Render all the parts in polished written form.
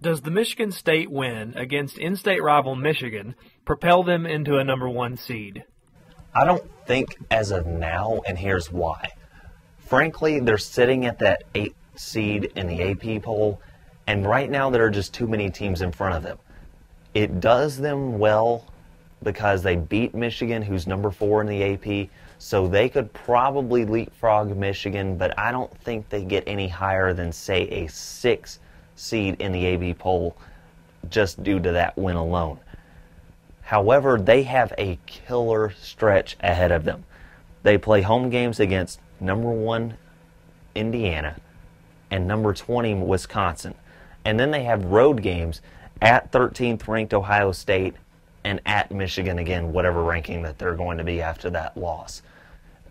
Does the Michigan State win against in-state rival Michigan propel them into a number 1 seed? I don't think as of now, and here's why. Frankly, they're sitting at that 8th seed in the AP poll, and right now there are just too many teams in front of them. It does them well because they beat Michigan, who's number 4 in the AP, so they could probably leapfrog Michigan, but I don't think they get any higher than, say, a 6th seed in the AP poll just due to that win alone. However, they have a killer stretch ahead of them. They play home games against number 1 Indiana and number 20 Wisconsin. And then they have road games at 13th ranked Ohio State and at Michigan again, whatever ranking that they're going to be after that loss.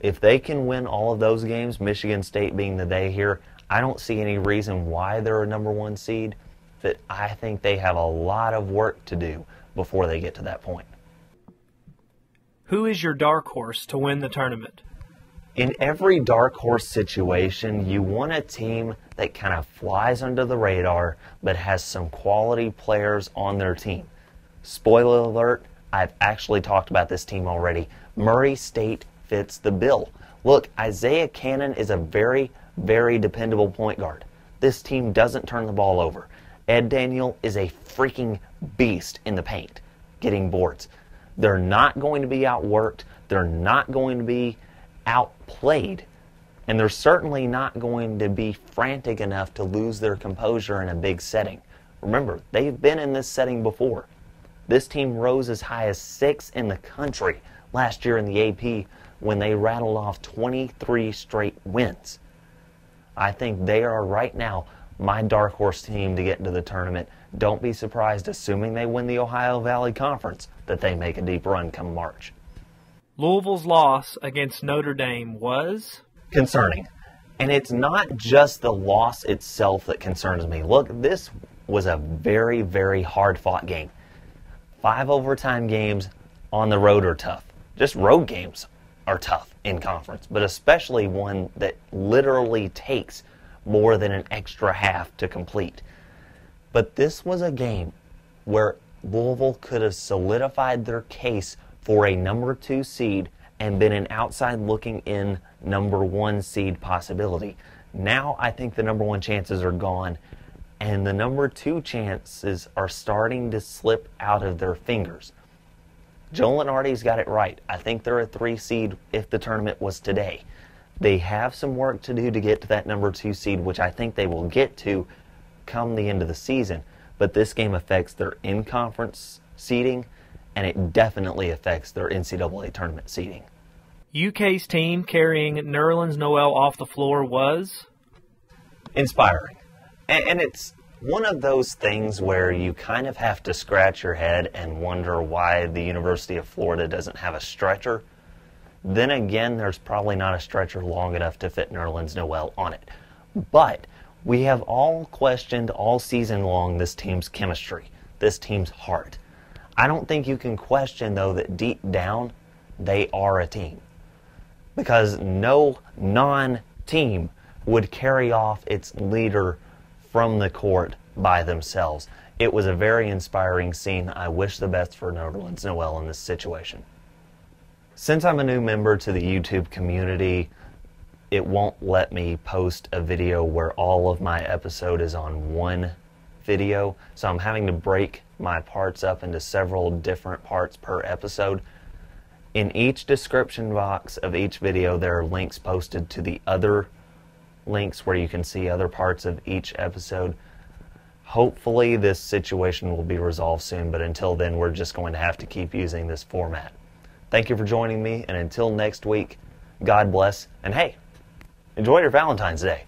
If they can win all of those games, Michigan State being the they here, I don't see any reason why they're a number 1 seed, but I think they have a lot of work to do before they get to that point. Who is your dark horse to win the tournament? In every dark horse situation, you want a team that kind of flies under the radar but has some quality players on their team. Spoiler alert, I've actually talked about this team already. Murray State fits the bill. Look, Isaiah Cannon is a very, very dependable point guard. This team doesn't turn the ball over. Ed Daniel is a freaking beast in the paint, getting boards. They're not going to be outworked. They're not going to be outplayed. And they're certainly not going to be frantic enough to lose their composure in a big setting. Remember, they've been in this setting before. This team rose as high as 6th in the country last year in the AP when they rattled off 23 straight wins. I think they are right now my dark horse team to get into the tournament. Don't be surprised, assuming they win the Ohio Valley Conference, that they make a deep run come March. Louisville's loss against Notre Dame was concerning. And it's not just the loss itself that concerns me. Look, this was a very, very hard-fought game. 5 overtime games on the road are tough. Just road games are tough in conference, but especially one that literally takes more than an extra half to complete. But this was a game where Louisville could have solidified their case for a number 2 seed and been an outside looking in number 1 seed possibility. Now I think the number 1 chances are gone, and the number 2 chances are starting to slip out of their fingers. Joe Lunardi's got it right. I think they're a 3 seed if the tournament was today. They have some work to do to get to that number 2 seed, which I think they will get to come the end of the season. But this game affects their in-conference seeding, and it definitely affects their NCAA tournament seeding. UK's team carrying Nerlens Noel off the floor was inspiring. And it's one of those things where you kind of have to scratch your head and wonder why the University of Florida doesn't have a stretcher. Then again, there's probably not a stretcher long enough to fit Nerlens Noel on it. But we have all questioned all season long this team's chemistry, this team's heart. I don't think you can question, though, that deep down they are a team. Because no non-team would carry off its leader from the court by themselves. It was a very inspiring scene. I wish the best for Nerlens Noel in this situation. Since I'm a new member to the YouTube community, it won't let me post a video where all of my episode is on one video, so I'm having to break my parts up into several different parts per episode. In each description box of each video, there are links posted to the other links where you can see other parts of each episode. Hopefully this situation will be resolved soon, but until then we're just going to have to keep using this format. Thank you for joining me, and until next week, God bless, and hey, enjoy your Valentine's Day.